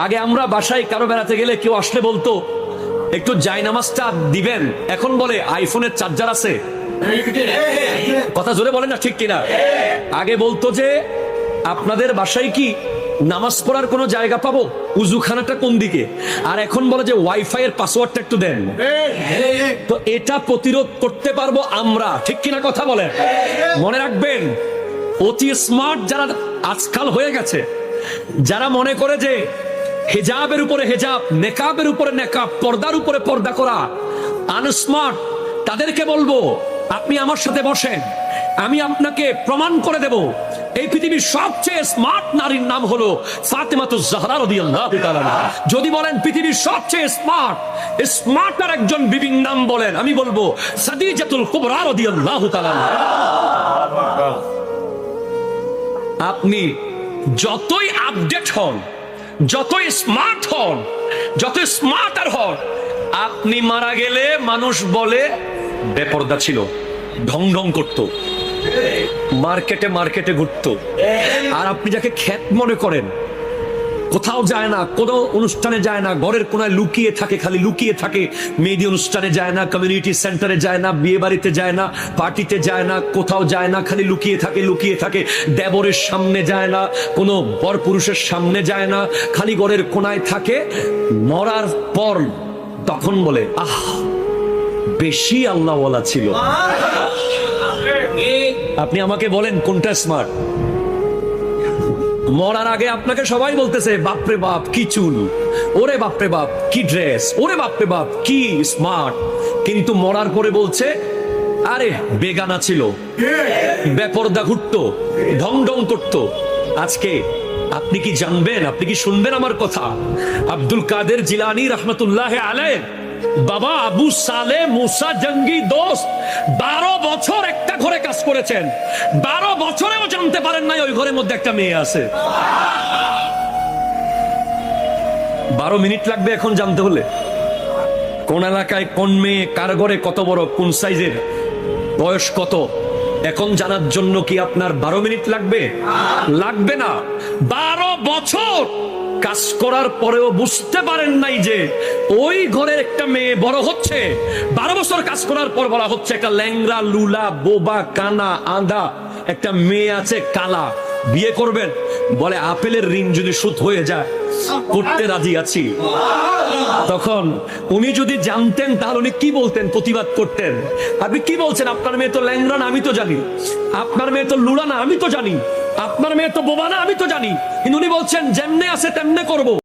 আগে আমরা বাসায় কারো বেড়াতে গেলে কেউ আসলে বলতো একটু জায়নামাজটা দিবেন, এখন বলে আইফোনের চার্জার আছে। কথা জোরে বলেন না, ঠিক কিনা? আগে বলতো যে আপনাদের বাসায় কি নামাজ পড়ার কোনো জায়গা পাবো, উজুখানাটা কোন দিকে, আর এখন বলে যে ওয়াইফাই এর পাসওয়ার্ডটা একটু দেন। তো এটা প্রতিরোধ করতে পারবো আমরা, ঠিক কিনা কথা বলেন? মনে রাখবেন, অতি স্মার্ট যারা আজকাল হয়ে গেছে, যারা মনে করে যে হিজাবের উপরে হিজাব, নেকাবের উপরে নেকাব, পর্দার উপরে পর্দা করা আনস্মার্ট, তাদেরকে বলবো আপনি আমার সাথে বসেন, আমি আপনাকে প্রমাণ করে দেব এই পৃথিবীর সবচেয়ে স্মার্ট নারীর নাম হলো ফাতেমাতুজ জাহরা রাদিয়াল্লাহু তাআলা। যদি বলেন পৃথিবীর সবচেয়ে স্মার্টার একজন বিবির নাম বলেন, আমি বলবো খাদিজাতুল কুবরা রাদিয়াল্লাহু তাআলা। আপনি যতই আপডেট হন, যতই স্মার্ট হন, যত স্মার্টার হন, আপনি মারা গেলে মানুষ বলে বেপরদা ছিল, ঢং ঢং করতো, মার্কেটে মার্কেটে ঘুরতো। আর আপনি যাকে খ্যাত মনে করেন, কোথাও যায় না, কোনো অনুষ্ঠানে যায় না, ঘরের কোনায় লুকিয়ে থাকে, খালি লুকিয়ে থাকে, মেহেদি অনুষ্ঠানে যায় না, কমিউনিটি সেন্টারে যায় না, বিয়ে বাড়িতে যায় না, পার্টিতে যায় না, কোথাও যায় না, খালি লুকিয়ে থাকে, লুকিয়ে থাকে, দেবরের সামনে যায় না, কোনো বর পুরুষের সামনে যায় না, খালি ঘরের কোনায় থাকে। মরার পর তখন বলে আহ বেশি আল্লাহওয়ালা ছিল। আপনি আমাকে বলেন কোনটা স্মার্ট? মরার আগে আপনাকে সবাই বলতেছে বাপরে বাপ কি চুল, ওরে বাপরে বাপ কি ড্রেস, ওরে বাপরে বাপ কি স্মার্ট, কিন্তু মরার পরে বলছে আরে বেগানা ছিল, বেপরদা ঘুরতো, ঢং ঢং করতো। আজকে আপনি কি জানবেন, আপনি কি শুনবেন আমার কথা? আব্দুল কাদের জিলানী রহমতুল্লাহ আলাইহ বাবা আবু সালে মুসা জঙ্গি দোস্ত 12 বছর একটা ঘরে কাজ করেছেন, 12 বছরেও জানতে পারেন নাই ওই ঘরের মধ্যে একটা মেয়ে আছে। 12 মিনিট লাগবে এখন জানতে হলে কোন এলাকায় কোন মেয়ে, কার ঘরে কত বড়, কোন সাইজের, বয়স কত, এখন জানার জন্য কি আপনার 12 মিনিট লাগবে? লাগবে না। 12 বছর কাজ করার পরেও বুঝতে পারেন নাই যে ওই ঘরের একটা মেয়ে বড় হচ্ছে। 12 বছর কাজ করার পর বলা হচ্ছে একটা ল্যাংড়া লুলা বোবা কানা আঁধা একটা মেয়ে আছে কালা, বিয়ে করবেন? বলে আপেলের ঋণ যদি সুদ হয়ে যায় করতে রাজি আছি। তখন উনি যদি জানতেন তাহলে উনি কি বলতেন, প্রতিবাদ করতেন। আপনি কি বলছেন, আপনার মেয়ে তো ল্যাংড়া না, আমি তো জানি, আপনার মেয়ে তো লুলা না, আমি তো জানি, আপনার মেয়ে তো বোবা না, আমি তো জানি, কিন্তু উনি বলছেন যেমনে আছে তেমনে করবো।